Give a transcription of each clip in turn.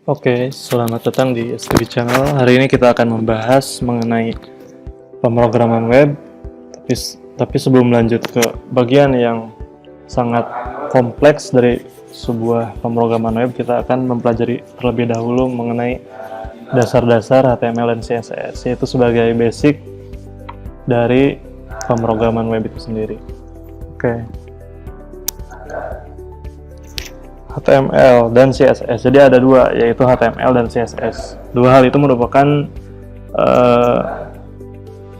Oke, selamat datang di STB Channel. Hari ini kita akan membahas mengenai pemrograman web. Tapi sebelum lanjut ke bagian yang sangat kompleks dari sebuah pemrograman web, kita akan mempelajari terlebih dahulu mengenai dasar-dasar HTML dan CSS, yaitu sebagai basic dari pemrograman web itu sendiri. Oke. HTML dan CSS. Jadi ada dua, yaitu HTML dan CSS. Dua hal itu merupakan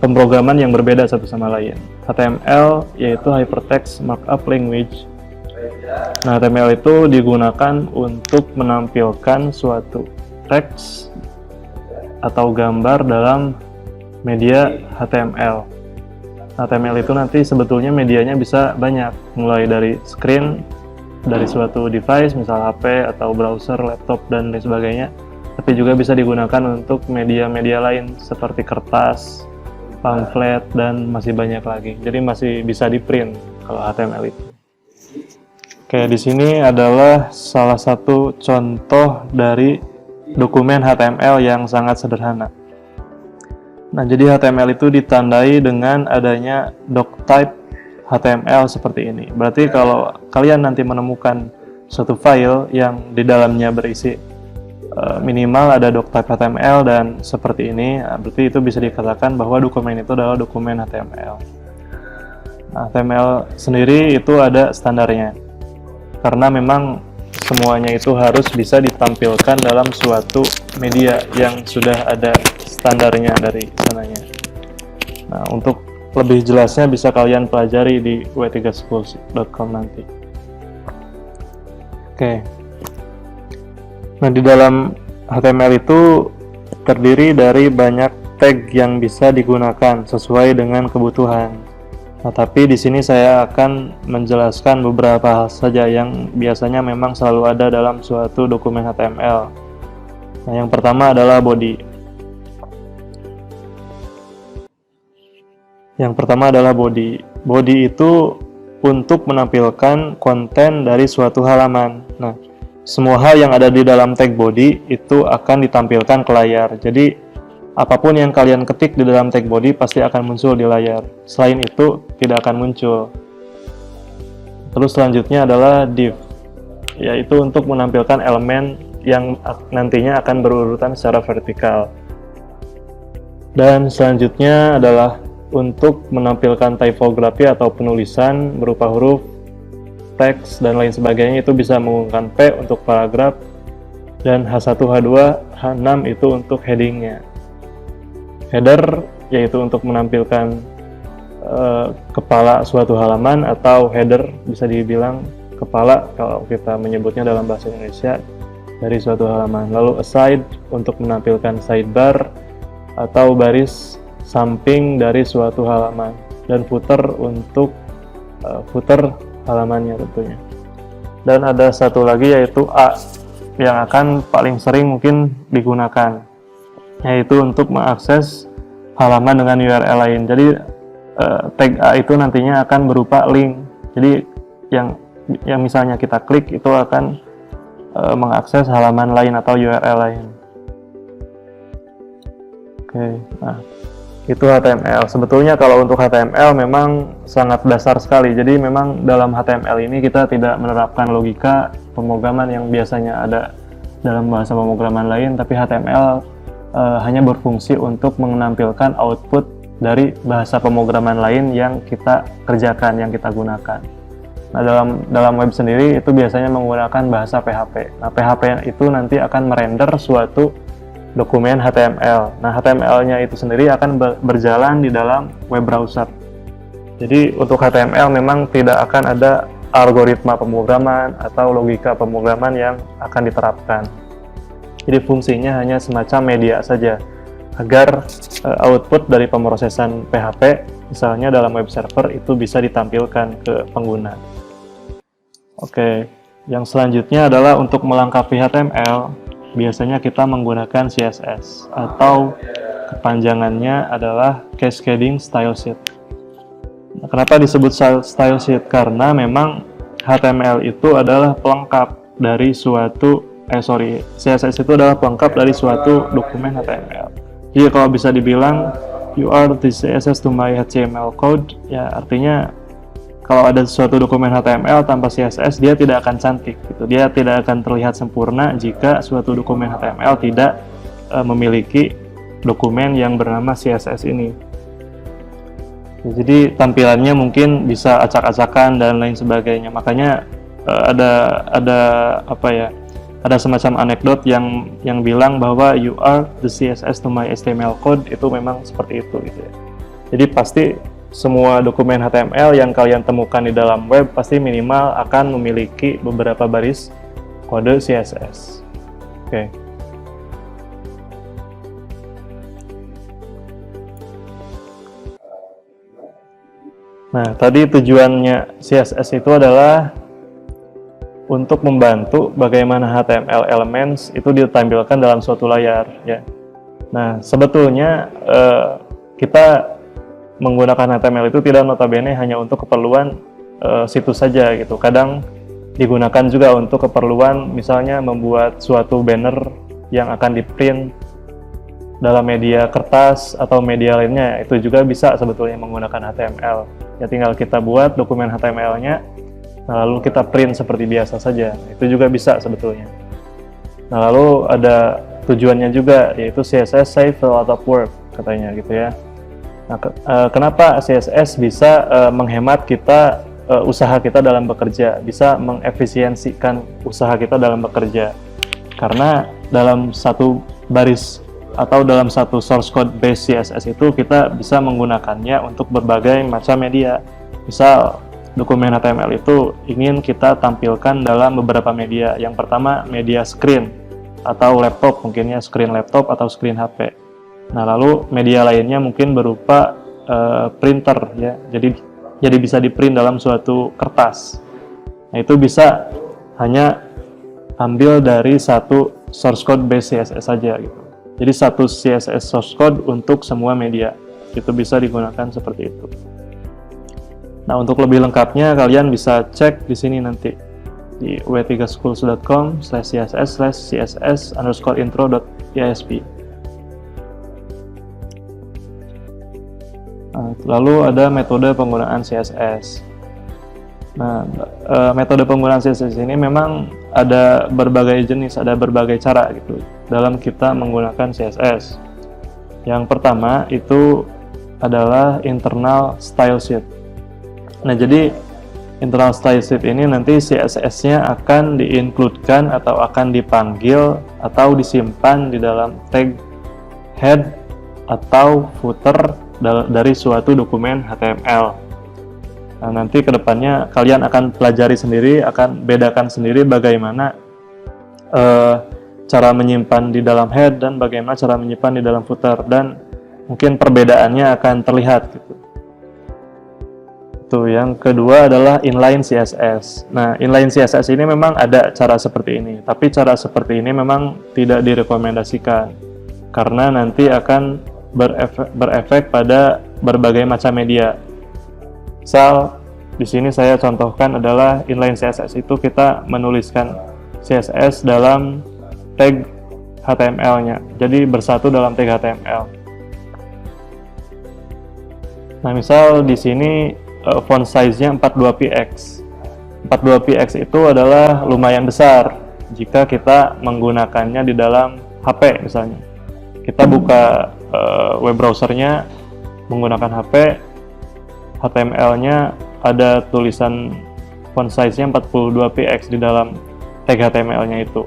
pemrograman yang berbeda satu sama lain. HTML yaitu Hypertext Markup Language. Nah, HTML itu digunakan untuk menampilkan suatu teks atau gambar dalam media HTML. HTML itu nanti sebetulnya medianya bisa banyak, mulai dari screen, dari suatu device, misal HP atau browser, laptop, dan lain sebagainya. Tapi juga bisa digunakan untuk media-media lain seperti kertas, pamflet, dan masih banyak lagi. Jadi masih bisa di print kalau HTML itu. Oke, di sini adalah salah satu contoh dari dokumen HTML yang sangat sederhana. Nah, jadi HTML itu ditandai dengan adanya doctype HTML seperti ini. Berarti kalau kalian nanti menemukan suatu file yang di dalamnya berisi minimal ada doctype HTML dan seperti ini, berarti itu bisa dikatakan bahwa dokumen itu adalah dokumen HTML. Nah, HTML sendiri itu ada standarnya, karena memang semuanya itu harus bisa ditampilkan dalam suatu media yang sudah ada standarnya dari sananya. Nah, untuk lebih jelasnya bisa kalian pelajari di w3school.com nanti. Oke. Nah, di dalam HTML itu terdiri dari banyak tag yang bisa digunakan sesuai dengan kebutuhan. Nah, tapi di sini saya akan menjelaskan beberapa hal saja yang biasanya memang selalu ada dalam suatu dokumen HTML. Nah, yang pertama adalah body. Yang pertama adalah body. Body itu untuk menampilkan konten dari suatu halaman. Nah, semua hal yang ada di dalam tag body itu akan ditampilkan ke layar. Jadi, apapun yang kalian ketik di dalam tag body pasti akan muncul di layar. Selain itu, tidak akan muncul. Terus selanjutnya adalah div, yaitu untuk menampilkan elemen yang nantinya akan berurutan secara vertikal. Dan selanjutnya adalah untuk menampilkan typography atau penulisan berupa huruf, teks, dan lain sebagainya. Itu bisa menggunakan P untuk paragraf, dan H1, H2, H6 itu untuk headingnya. Header yaitu untuk menampilkan kepala suatu halaman, atau header bisa dibilang kepala kalau kita menyebutnya dalam bahasa Indonesia dari suatu halaman. Lalu aside untuk menampilkan sidebar atau baris samping dari suatu halaman, dan footer untuk footer halamannya tentunya. Dan ada satu lagi yaitu A yang akan paling sering mungkin digunakan, yaitu untuk mengakses halaman dengan URL lain. Jadi tag A itu nantinya akan berupa link. Jadi yang misalnya kita klik itu akan mengakses halaman lain atau URL lain. Oke, nah itu HTML. Sebetulnya kalau untuk HTML memang sangat dasar sekali. Jadi memang dalam HTML ini kita tidak menerapkan logika pemrograman yang biasanya ada dalam bahasa pemrograman lain, tapi HTML hanya berfungsi untuk menampilkan output dari bahasa pemrograman lain yang kita kerjakan, yang kita gunakan. Nah, dalam web sendiri itu biasanya menggunakan bahasa PHP. Nah, PHP itu nanti akan merender suatu dokumen HTML. Nah, HTML-nya itu sendiri akan berjalan di dalam web browser. Jadi untuk HTML memang tidak akan ada algoritma pemrograman atau logika pemrograman yang akan diterapkan. Jadi fungsinya hanya semacam media saja agar output dari pemrosesan PHP misalnya dalam web server itu bisa ditampilkan ke pengguna. Oke, yang selanjutnya adalah untuk melengkapi HTML. Biasanya kita menggunakan CSS atau kepanjangannya adalah Cascading Style Sheet. Nah, kenapa disebut Style Sheet? Karena memang HTML itu adalah pelengkap dari suatu CSS itu adalah pelengkap dari suatu dokumen HTML. Jadi kalau bisa dibilang you are the CSS to my HTML code, ya artinya kalau ada suatu dokumen HTML tanpa CSS dia tidak akan cantik gitu. Dia tidak akan terlihat sempurna jika suatu dokumen HTML tidak memiliki dokumen yang bernama CSS ini. Jadi tampilannya mungkin bisa acak-acakan dan lain sebagainya. Makanya ada semacam anekdot yang bilang bahwa you are the CSS to my HTML code, itu memang seperti itu gitu ya. Jadi pasti semua dokumen HTML yang kalian temukan di dalam web pasti minimal akan memiliki beberapa baris kode CSS. Oke. Nah, tadi tujuannya CSS itu adalah untuk membantu bagaimana HTML elements itu ditampilkan dalam suatu layar, ya. Nah, sebetulnya kita menggunakan HTML itu tidak notabene hanya untuk keperluan situs saja gitu. Kadang digunakan juga untuk keperluan misalnya membuat suatu banner yang akan di-print dalam media kertas atau media lainnya, itu juga bisa sebetulnya menggunakan HTML. Ya tinggal kita buat dokumen HTML-nya, lalu kita print seperti biasa saja. Itu juga bisa sebetulnya. Nah, lalu ada tujuannya juga, yaitu CSS save a lot of work katanya gitu ya. Nah, kenapa CSS bisa menghemat kita usaha kita dalam bekerja, bisa mengefisiensikan usaha kita dalam bekerja? Karena dalam satu baris atau dalam satu source code base CSS itu kita bisa menggunakannya untuk berbagai macam media. Misal dokumen HTML itu ingin kita tampilkan dalam beberapa media. Yang pertama media screen atau laptop, mungkinnya screen laptop atau screen HP. Nah, lalu media lainnya mungkin berupa printer ya. Jadi bisa di-print dalam suatu kertas. Nah, itu bisa hanya ambil dari satu source code base CSS saja gitu. Jadi satu CSS source code untuk semua media. Itu bisa digunakan seperti itu. Nah, untuk lebih lengkapnya kalian bisa cek di sini nanti di w3schools.com/css_intro.isp. Nah, lalu ada metode penggunaan CSS. Nah, metode penggunaan CSS ini memang ada berbagai jenis, ada berbagai cara gitu dalam kita menggunakan CSS. Yang pertama itu adalah internal style sheet. Nah, jadi internal style sheet ini nanti CSS-nya akan di-include-kan atau akan dipanggil atau disimpan di dalam tag head atau footer dari suatu dokumen HTML. Nah, nanti kedepannya kalian akan pelajari sendiri, akan bedakan sendiri bagaimana cara menyimpan di dalam head dan bagaimana cara menyimpan di dalam footer, dan mungkin perbedaannya akan terlihat gitu. Itu yang kedua adalah inline CSS. Nah, inline CSS ini memang ada cara seperti ini, tapi cara seperti ini memang tidak direkomendasikan karena nanti akan berefek pada berbagai macam media. Misal di sini saya contohkan adalah inline CSS itu kita menuliskan CSS dalam tag HTML-nya. Jadi bersatu dalam tag HTML. Nah, misal di sini font size-nya 42px. 42px itu adalah lumayan besar jika kita menggunakannya di dalam HP misalnya. Kita buka web browser-nya menggunakan HP, HTML-nya ada tulisan font size-nya 42px di dalam tag HTML-nya itu.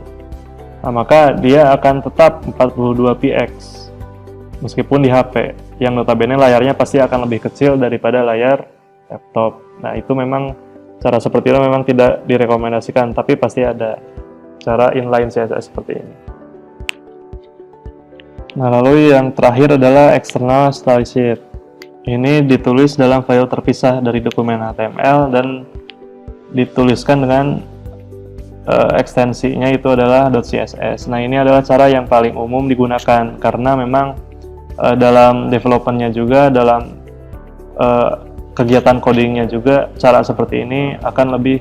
Nah, maka dia akan tetap 42px meskipun di HP, yang notabene layarnya pasti akan lebih kecil daripada layar laptop. Nah, itu memang cara seperti itu memang tidak direkomendasikan, tapi pasti ada cara inline CSS seperti ini. Nah, lalu yang terakhir adalah external style sheet. Ini ditulis dalam file terpisah dari dokumen HTML dan dituliskan dengan ekstensinya itu adalah .css. Nah, ini adalah cara yang paling umum digunakan karena memang dalam development-nya juga, dalam kegiatan codingnya juga, cara seperti ini akan lebih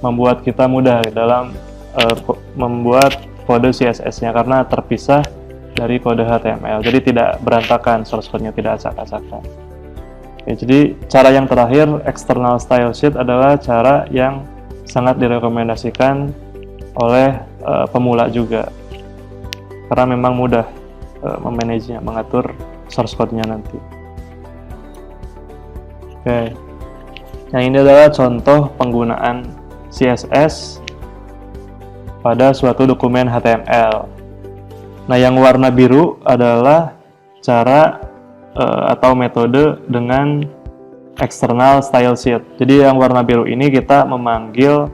membuat kita mudah dalam membuat kode CSS-nya karena terpisah dari kode HTML. Jadi tidak berantakan, source code-nya tidak acak-acakan. Oke, jadi cara yang terakhir, external style sheet adalah cara yang sangat direkomendasikan oleh pemula juga. Karena memang mudah memanagenya, mengatur source code-nya nanti. Oke. Yang ini adalah contoh penggunaan CSS pada suatu dokumen HTML. Nah, yang warna biru adalah cara atau metode dengan external style sheet. Jadi yang warna biru ini kita memanggil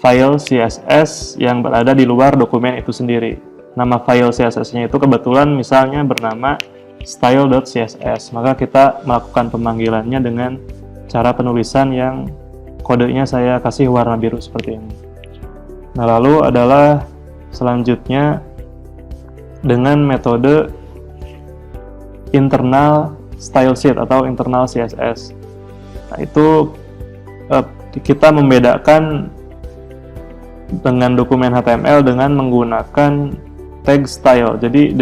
file CSS yang berada di luar dokumen itu sendiri. Nama file CSS-nya itu kebetulan misalnya bernama style.css. Maka kita melakukan pemanggilannya dengan cara penulisan yang kodenya saya kasih warna biru seperti ini. Nah, lalu adalah selanjutnya dengan metode internal style sheet atau internal CSS. Nah, itu kita membedakan dengan dokumen HTML dengan menggunakan tag style. Jadi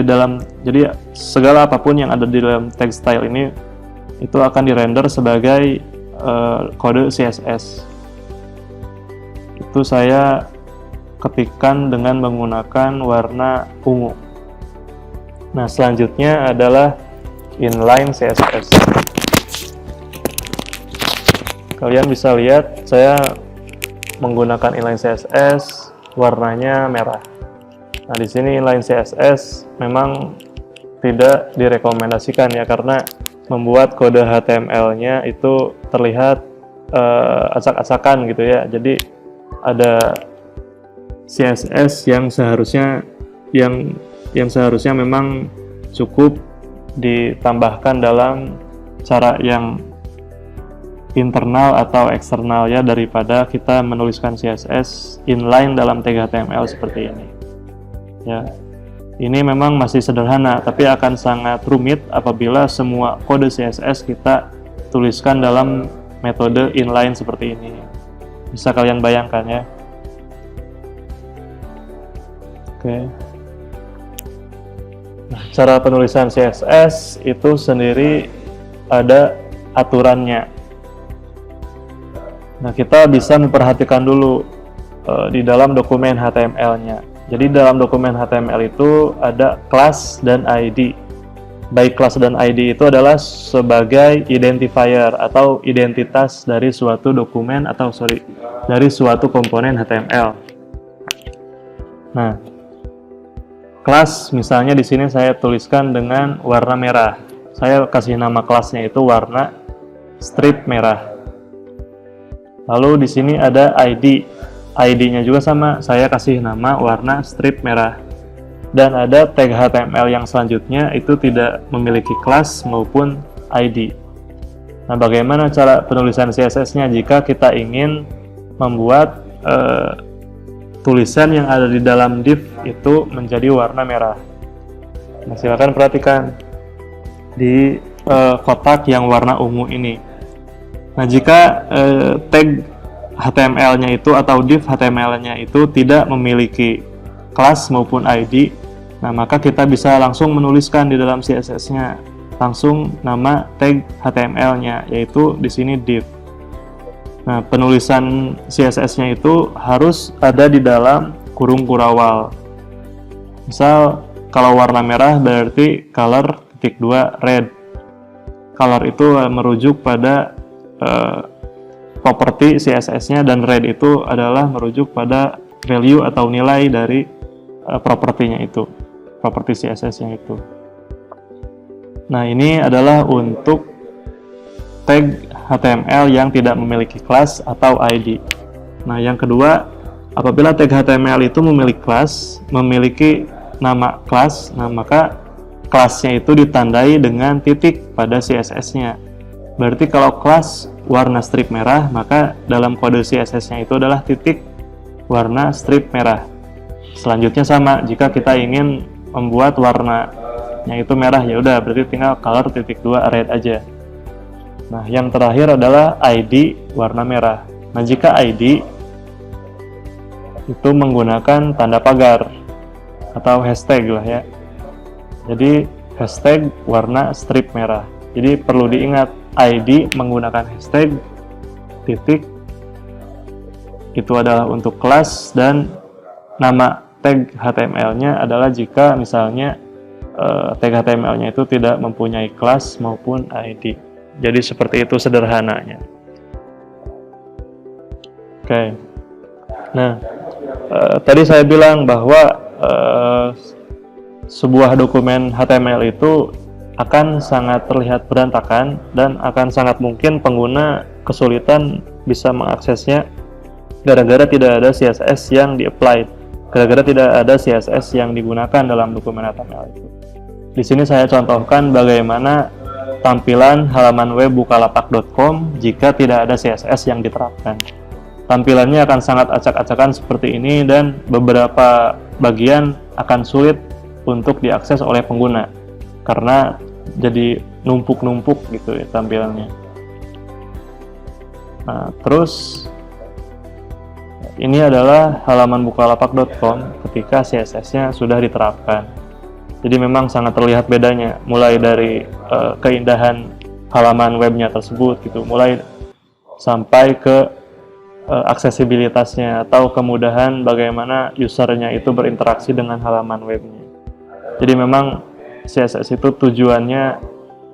segala apapun yang ada di dalam tag style ini itu akan dirender sebagai kode CSS. Itu saya ketikkan dengan menggunakan warna ungu. Nah, selanjutnya adalah inline CSS. Kalian bisa lihat saya menggunakan inline CSS, warnanya merah. Nah, di sini inline CSS memang tidak direkomendasikan ya, karena membuat kode HTML-nya itu terlihat acak-acakan gitu ya. Jadi ada CSS yang seharusnya memang cukup ditambahkan dalam cara yang internal atau eksternal ya, daripada kita menuliskan CSS inline dalam tag HTML seperti ini ya. Ini memang masih sederhana, tapi akan sangat rumit apabila semua kode CSS kita tuliskan dalam metode inline seperti ini. Bisa kalian bayangkan ya. Oke. Nah, cara penulisan CSS itu sendiri ada aturannya. Nah, kita bisa memperhatikan dulu di dalam dokumen HTML-nya. Jadi dalam dokumen HTML itu ada class dan ID. Baik class dan ID itu adalah sebagai identifier atau identitas dari suatu dokumen dari suatu komponen HTML. Nah, kelas misalnya di sini saya tuliskan dengan warna merah. Saya kasih nama kelasnya itu warna strip merah. Lalu di sini ada ID. ID-nya juga sama, saya kasih nama warna strip merah. Dan ada tag HTML yang selanjutnya itu tidak memiliki kelas maupun ID. Nah, bagaimana cara penulisan CSS-nya jika kita ingin membuat tulisan yang ada di dalam div itu menjadi warna merah? Nah, silakan perhatikan di kotak yang warna ungu ini. Nah, jika tag HTML-nya itu atau div HTML-nya itu tidak memiliki kelas maupun ID, nah maka kita bisa langsung menuliskan di dalam CSS-nya langsung nama tag HTML-nya, yaitu di sini div. Nah, penulisan CSS-nya itu harus ada di dalam kurung kurawal. Misal kalau warna merah berarti color -2 red. Color itu merujuk pada properti CSS-nya, dan red itu adalah merujuk pada value atau nilai dari propertinya itu, properti CSS-nya itu. Nah, ini adalah untuk tag HTML yang tidak memiliki kelas atau ID. Nah, yang kedua, apabila tag HTML itu memiliki nama kelas, nah maka kelasnya itu ditandai dengan titik pada CSS-nya. Berarti kalau kelas warna strip merah, maka dalam kode CSS-nya itu adalah titik warna strip merah. Selanjutnya sama, jika kita ingin membuat warnanya itu merah, ya udah berarti tinggal color -2 red aja. Nah, yang terakhir adalah ID warna merah. Nah, jika ID itu menggunakan tanda pagar. atau hashtag lah ya. Jadi hashtag warna strip merah. Jadi perlu diingat, ID menggunakan hashtag, titik, itu adalah untuk kelas, dan nama tag HTML-nya adalah jika misalnya tag HTML-nya itu tidak mempunyai kelas maupun ID. Jadi seperti itu sederhananya. Oke. Nah, tadi saya bilang bahwa sebuah dokumen HTML itu akan sangat terlihat berantakan dan akan sangat mungkin pengguna kesulitan bisa mengaksesnya gara-gara tidak ada CSS yang di-apply, gara-gara tidak ada CSS yang digunakan dalam dokumen HTML itu. Di sini saya contohkan bagaimana tampilan halaman web bukalapak.com jika tidak ada CSS yang diterapkan. Tampilannya akan sangat acak-acakan seperti ini dan beberapa bagian akan sulit untuk diakses oleh pengguna karena jadi numpuk-numpuk gitu ya tampilannya. Nah, terus ini adalah halaman bukalapak.com ketika CSS-nya sudah diterapkan. Jadi memang sangat terlihat bedanya, mulai dari keindahan halaman webnya tersebut gitu, mulai sampai ke aksesibilitasnya atau kemudahan bagaimana usernya itu berinteraksi dengan halaman webnya. Jadi memang CSS itu tujuannya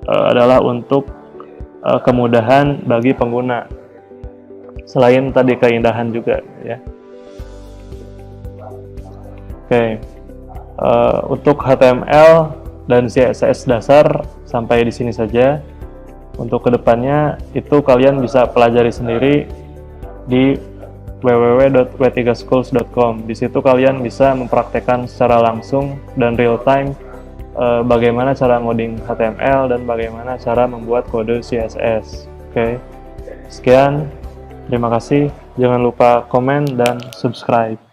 adalah untuk kemudahan bagi pengguna, selain tadi keindahan juga ya. Oke. Untuk HTML dan CSS dasar sampai di sini saja. Untuk kedepannya itu kalian bisa pelajari sendiri di www.w3schools.com. Di situ kalian bisa mempraktekkan secara langsung dan real time bagaimana cara ngoding HTML dan bagaimana cara membuat kode CSS. Oke. Sekian. Terima kasih. Jangan lupa komen dan subscribe.